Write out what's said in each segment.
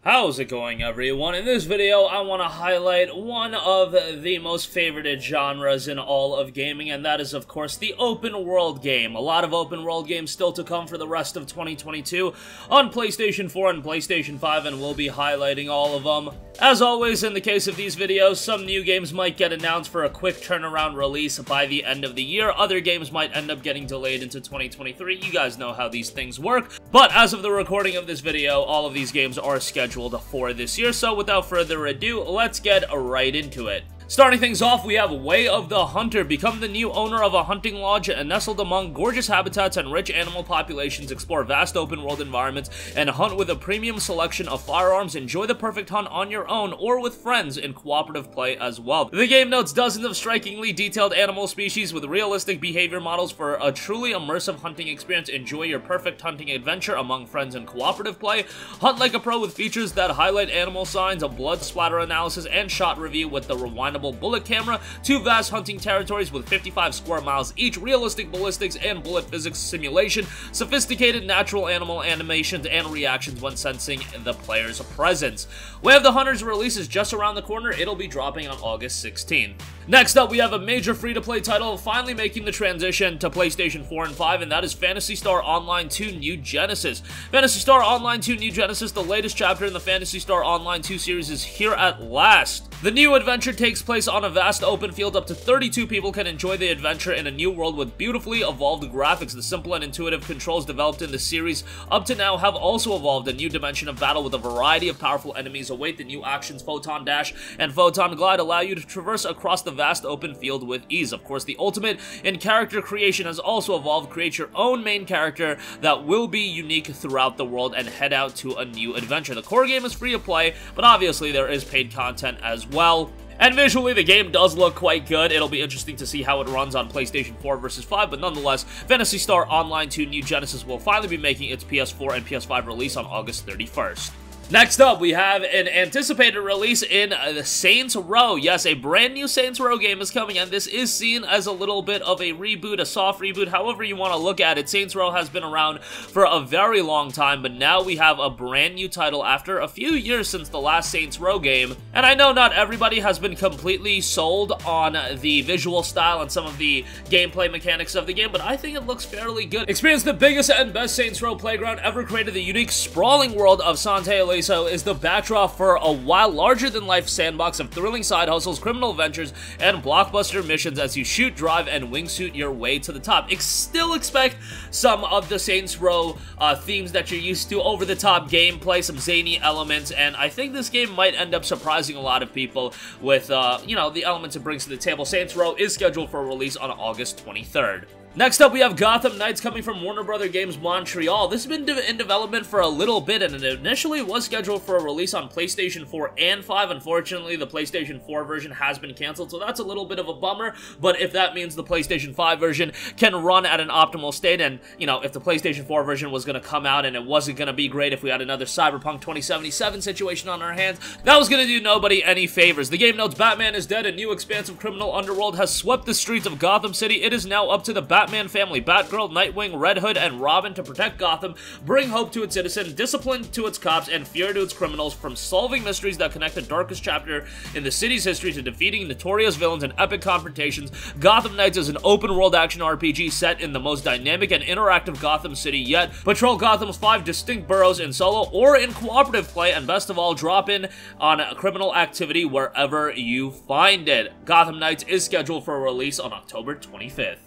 How's it going, everyone? In this video, I want to highlight one of the most favorited genres in all of gaming, and that is, of course, the open world game. A lot of open world games still to come for the rest of 2022 on PlayStation 4 and PlayStation 5, and we'll be highlighting all of them. As always, in the case of these videos, some new games might get announced for a quick turnaround release by the end of the year. Other games might end up getting delayed into 2023. You guys know how these things work. But as of the recording of this video, all of these games are scheduled for this year, so without further ado, let's get right into it. Starting things off, we have Way of the Hunter. Become the new owner of a hunting lodge nestled among gorgeous habitats and rich animal populations. Explore vast open world environments and hunt with a premium selection of firearms. Enjoy the perfect hunt on your own or with friends in cooperative play as well. The game notes dozens of strikingly detailed animal species with realistic behavior models for a truly immersive hunting experience. Enjoy your perfect hunting adventure among friends in cooperative play. Hunt like a pro with features that highlight animal signs, a blood splatter analysis, and shot review with the rewindable bullet camera, 2 vast hunting territories with 55 square miles each, realistic ballistics and bullet physics simulation, sophisticated natural animal animations and reactions when sensing the player's presence. Way of the Hunter's release is just around the corner. It'll be dropping on August 16th. Next up, we have a major free-to-play title finally making the transition to PlayStation 4 and 5, and that is Phantasy Star Online 2 New Genesis. Phantasy Star Online 2 New Genesis, the latest chapter in the Phantasy Star Online 2 series, is here at last. The new adventure takes place on a vast open field. Up to 32 people can enjoy the adventure in a new world with beautifully evolved graphics. The simple and intuitive controls developed in the series up to now have also evolved. A new dimension of battle with a variety of powerful enemies await. The new actions Photon Dash and Photon Glide allow you to traverse across the vast open field with ease. Of course, the ultimate in character creation has also evolved. Create your own main character that will be unique throughout the world and head out to a new adventure. The core game is free to play, but obviously there is paid content as well. And visually, the game does look quite good. It'll be interesting to see how it runs on PlayStation 4 versus 5, but nonetheless, Phantasy Star Online 2 New Genesis will finally be making its PS4 and PS5 release on August 31st. Next up, we have an anticipated release in the Saints Row. Yes, a brand new Saints Row game is coming, and this is seen as a little bit of a reboot, a soft reboot, however you want to look at it. Saints Row has been around for a very long time, but now we have a brand new title after a few years since the last Saints Row game. And I know not everybody has been completely sold on the visual style and some of the gameplay mechanics of the game, but I think it looks fairly good. Experience the biggest and best Saints Row playground ever created. The unique, sprawling world of Santa Elisa is the backdrop for a larger-than-life sandbox of thrilling side hustles, criminal ventures, and blockbuster missions as you shoot, drive, and wingsuit your way to the top. Still expect some of the Saints Row themes that you're used to, over-the-top gameplay, some zany elements, and I think this game might end up surprising a lot of people with, you know, the elements it brings to the table. Saints Row is scheduled for release on August 23rd. Next up, we have Gotham Knights coming from Warner Bros. Games Montreal. This has been in development for a little bit, and it initially was scheduled for a release on PlayStation 4 and 5. Unfortunately, the PlayStation 4 version has been canceled, so that's a little bit of a bummer, but if that means the PlayStation 5 version can run at an optimal state, and, you know, if the PlayStation 4 version was going to come out and it wasn't going to be great if we had another Cyberpunk 2077 situation on our hands, that was going to do nobody any favors. The game notes Batman is dead. A new expansive criminal underworld has swept the streets of Gotham City. It is now up to the Batman family, Batgirl, Nightwing, Red Hood, and Robin to protect Gotham, bring hope to its citizens, discipline to its cops, and fear to its criminals, from solving mysteries that connect the darkest chapter in the city's history to defeating notorious villains and epic confrontations. Gotham Knights is an open-world action RPG set in the most dynamic and interactive Gotham City yet. Patrol Gotham's 5 distinct boroughs in solo or in cooperative play, and best of all, drop in on criminal activity wherever you find it. Gotham Knights is scheduled for a release on October 25th.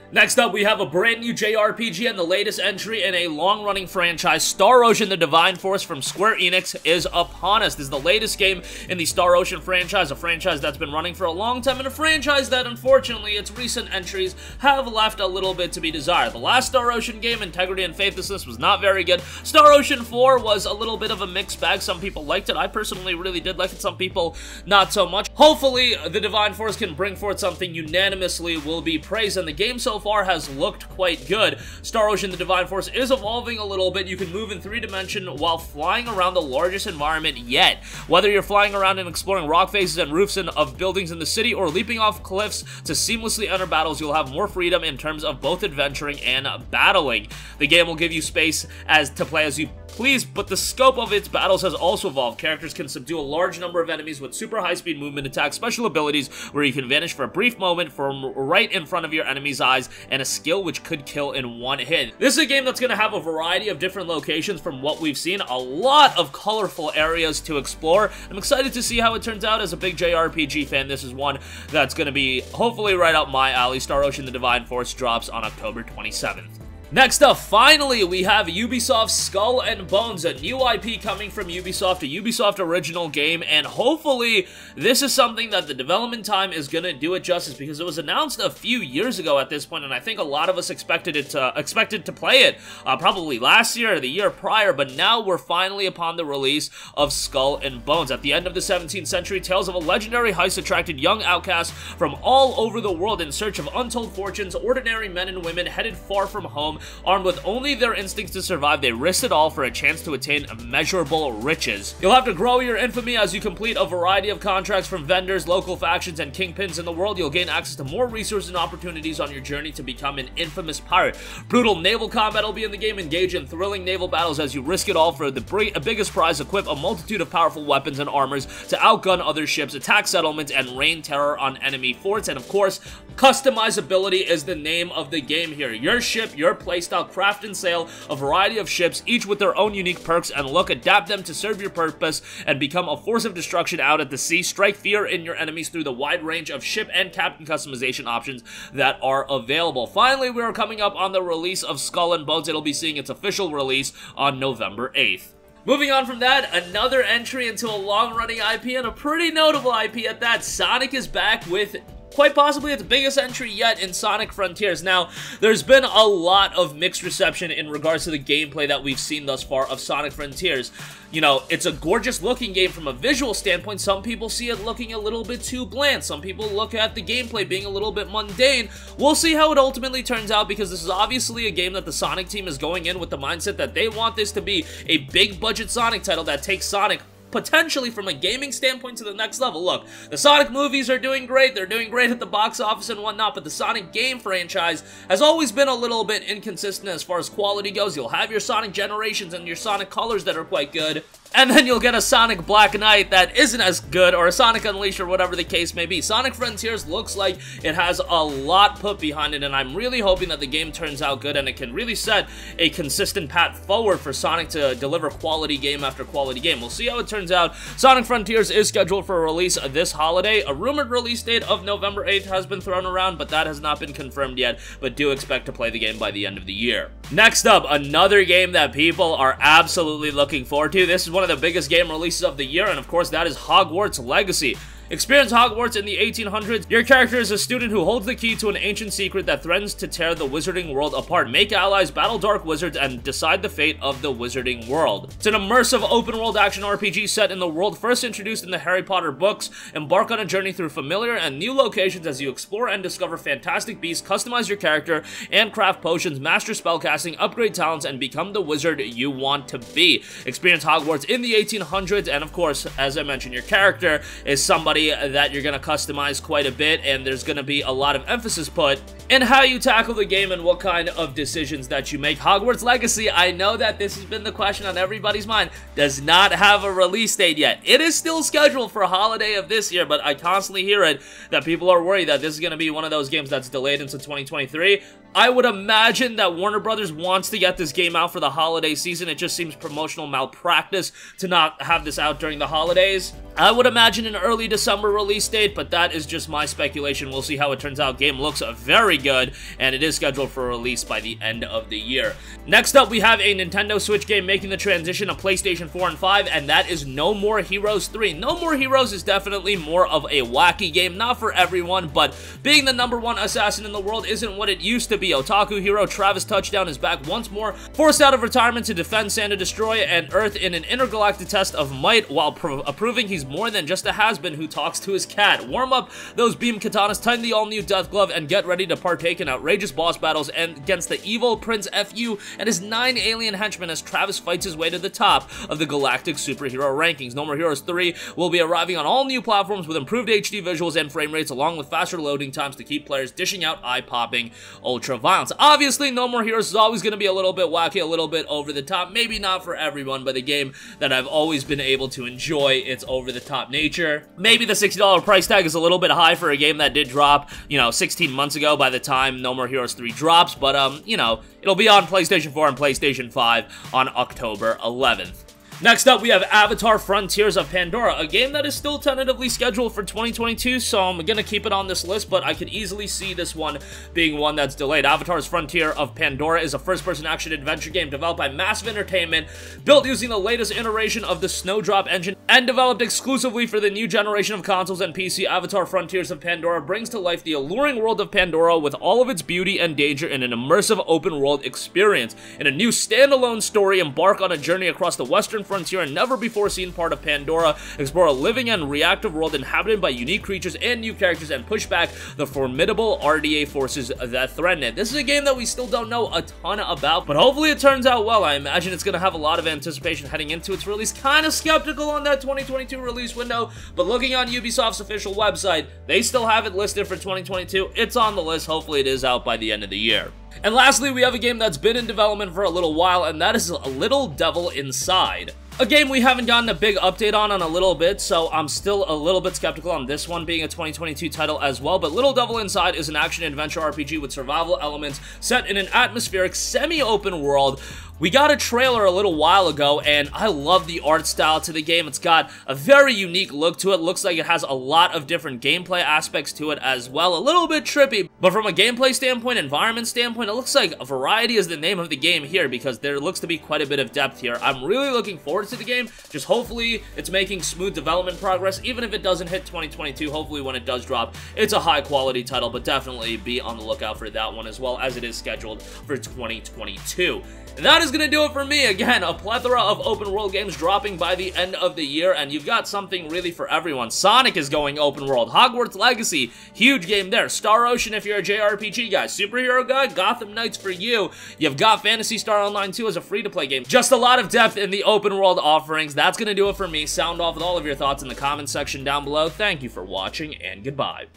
Next up, we have a brand new JRPG and the latest entry in a long-running franchise. Star Ocean: The Divine Force from Square Enix is upon us. This is the latest game in the Star Ocean franchise, a franchise that's been running for a long time, and a franchise that, unfortunately, its recent entries have left a little bit to be desired. The last Star Ocean game, Integrity and Faithlessness, was not very good. Star Ocean 4 was a little bit of a mixed bag. Some people liked it. I personally really did like it. Some people not so much. Hopefully, the Divine Force can bring forth something unanimously will be praised, and the game so so far has looked quite good. Star Ocean the Divine Force is evolving a little bit. You can move in 3 dimension while flying around the largest environment yet. Whether you're flying around and exploring rock faces and roofs of buildings in the city or leaping off cliffs to seamlessly enter battles, you'll have more freedom in terms of both adventuring and battling. The game will give you space to play as you please, but the scope of its battles has also evolved. Characters can subdue a large number of enemies with super high-speed movement attacks, special abilities where you can vanish for a brief moment from right in front of your enemy's eyes, and a skill which could kill in one hit. This is a game that's going to have a variety of different locations from what we've seen, a lot of colorful areas to explore. I'm excited to see how it turns out. As a big JRPG fan, this is one that's going to be hopefully right up my alley. Star Ocean the Divine Force drops on October 27th. Next up, finally, we have Ubisoft's Skull and Bones, a new IP coming from Ubisoft, a Ubisoft original game, and hopefully this is something that the development time is going to do it justice, because it was announced a few years ago at this point, and I think a lot of us expected to play it probably last year or the year prior, but now we're finally upon the release of Skull and Bones. At the end of the 17th century, tales of a legendary heist attracted young outcasts from all over the world in search of untold fortunes. Ordinary men and women headed far from home. Armed with only their instincts to survive, they risked it all for a chance to attain immeasurable riches. You'll have to grow your infamy as you complete a variety of contracts from vendors, local factions, and kingpins in the world. You'll gain access to more resources and opportunities on your journey to become an infamous pirate. Brutal naval combat will be in the game. Engage in thrilling naval battles as you risk it all for the biggest prize. Equip a multitude of powerful weapons and armors to outgun other ships, attack settlements, and rain terror on enemy forts. And of course, customizability is the name of the game here. Your ship, your playstyle, craft and sail a variety of ships, each with their own unique perks and look. Adapt them to serve your purpose and become a force of destruction out at the sea. Strike fear in your enemies through the wide range of ship and captain customization options that are available. Finally, we are coming up on the release of Skull and Bones. It'll be seeing its official release on November 8th. Moving on from that, another entry into a long-running IP, and a pretty notable IP at that. Sonic is back with quite possibly its biggest entry yet in Sonic Frontiers. Now, there's been a lot of mixed reception in regards to the gameplay that we've seen thus far of Sonic Frontiers. You know, it's a gorgeous looking game from a visual standpoint. Some people see it looking a little bit too bland. Some people look at the gameplay being a little bit mundane. We'll see how it ultimately turns out, because this is obviously a game that the Sonic team is going in with the mindset that they want this to be a big budget Sonic title that takes Sonic potentially from a gaming standpoint to the next level. Look, the Sonic movies are doing great, they're doing great at the box office and whatnot, but the Sonic game franchise has always been a little bit inconsistent as far as quality goes. You'll have your Sonic Generations and your Sonic Colors that are quite good, and then you'll get a Sonic Black Knight that isn't as good, or a Sonic Unleashed, or whatever the case may be. Sonic Frontiers looks like it has a lot put behind it, and I'm really hoping that the game turns out good and it can really set a consistent path forward for Sonic to deliver quality game after quality game. We'll see how it turns out. Sonic Frontiers is scheduled for a release this holiday. A rumored release date of November 8th has been thrown around, but that has not been confirmed yet, but do expect to play the game by the end of the year. Next up, another game that people are absolutely looking forward to. This is one of the biggest game releases of the year, and of course that is Hogwarts Legacy. Experience Hogwarts in the 1800s. Your character is a student who holds the key to an ancient secret that threatens to tear the wizarding world apart. Make allies, battle dark wizards, and decide the fate of the wizarding world. It's an immersive open-world action RPG set in the world first introduced in the Harry Potter books. Embark on a journey through familiar and new locations as you explore and discover fantastic beasts, customize your character, and craft potions, master spellcasting, upgrade talents, and become the wizard you want to be. Experience Hogwarts in the 1800s, and of course, as I mentioned, your character is somebody that you're going to customize quite a bit, and there's going to be a lot of emphasis put in how you tackle the game and what kind of decisions that you make. Hogwarts Legacy, I know that this has been the question on everybody's mind, does not have a release date yet. It is still scheduled for a holiday of this year, but I constantly hear it that people are worried that this is going to be one of those games that's delayed into 2023. I would imagine that Warner Brothers wants to get this game out for the holiday season. It just seems promotional malpractice to not have this out during the holidays. I would imagine an early December release date, but that is just my speculation. We'll see how it turns out. Game looks very good, and it is scheduled for release by the end of the year. Next up, we have a Nintendo Switch game making the transition to PlayStation 4 and 5, and that is No More Heroes 3. No More Heroes is definitely more of a wacky game, not for everyone, but being the #1 assassin in the world isn't what it used to be. Otaku hero Travis Touchdown is back once more, forced out of retirement to defend Santa Destroy and Earth in an intergalactic test of might while proving he's more than just a has-been who talks to his cat. Warm up those beam katanas, tighten the all-new Death Glove, and get ready to partake in outrageous boss battles against the evil Prince FU and his 9 alien henchmen as Travis fights his way to the top of the galactic superhero rankings. No More Heroes 3 will be arriving on all new platforms with improved HD visuals and frame rates, along with faster loading times to keep players dishing out eye-popping ultra violence. Obviously, No More Heroes is always going to be a little bit wacky, a little bit over the top, maybe not for everyone, but a game that I've always been able to enjoy its over-the-top nature. Maybe the $60 price tag is a little bit high for a game that did drop, 16 months ago by the time No More Heroes 3 drops, but, it'll be on PlayStation 4 and PlayStation 5 on October 11th. Next up, we have Avatar Frontiers of Pandora, a game that is still tentatively scheduled for 2022, so I'm gonna keep it on this list, but I could easily see this one being one that's delayed. Avatar's Frontier of Pandora is a first-person action-adventure game developed by Massive Entertainment, built using the latest iteration of the Snowdrop engine, and developed exclusively for the new generation of consoles and PC. Avatar Frontiers of Pandora brings to life the alluring world of Pandora with all of its beauty and danger in an immersive open-world experience. In a new standalone story, embark on a journey across the western frontier and never-before-seen part of Pandora, explore a living and reactive world inhabited by unique creatures and new characters, and push back the formidable RDA forces that threaten it. This is a game that we still don't know a ton about, but hopefully it turns out well. I imagine it's going to have a lot of anticipation heading into its release. Kind of skeptical on that 2022 release window, but looking on Ubisoft's official website, they still have it listed for 2022. It's on the list. Hopefully it is out by the end of the year. And lastly, we have a game that's been in development for a little while, and that is Little Devil Inside. A game we haven't gotten a big update on a little bit, so I'm still a little bit skeptical on this one being a 2022 title as well, but Little Devil Inside is an action-adventure RPG with survival elements set in an atmospheric, semi-open world. We got a trailer a little while ago, and I love the art style to the game. It's got a very unique look to it. Looks like it has a lot of different gameplay aspects to it as well. A little bit trippy, but from a gameplay standpoint, environment standpoint, it looks like a variety is the name of the game here because there looks to be quite a bit of depth here. I'm really looking forward to the game. Just hopefully it's making smooth development progress. Even if it doesn't hit 2022, hopefully when it does drop, it's a high-quality title, but definitely be on the lookout for that one as well, as it is scheduled for 2022. And that is going to do it for me. Again, a plethora of open world games dropping by the end of the year, and you've got something really for everyone. Sonic is going open world. Hogwarts Legacy, huge game there. Star Ocean if you're a JRPG guy. Superhero guy, Gotham Knights for you. You've got Phantasy Star Online 2 as a free-to-play game. Just a lot of depth in the open world offerings. That's going to do it for me. Sound off with all of your thoughts in the comment section down below. Thank you for watching, and goodbye.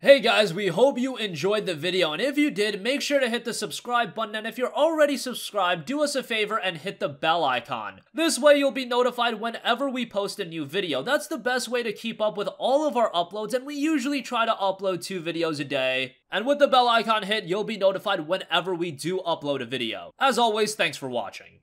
Hey guys, we hope you enjoyed the video, and if you did, make sure to hit the subscribe button, and if you're already subscribed, do us a favor and hit the bell icon. This way you'll be notified whenever we post a new video. That's the best way to keep up with all of our uploads, and we usually try to upload 2 videos a day. And with the bell icon hit, you'll be notified whenever we do upload a video. As always, thanks for watching.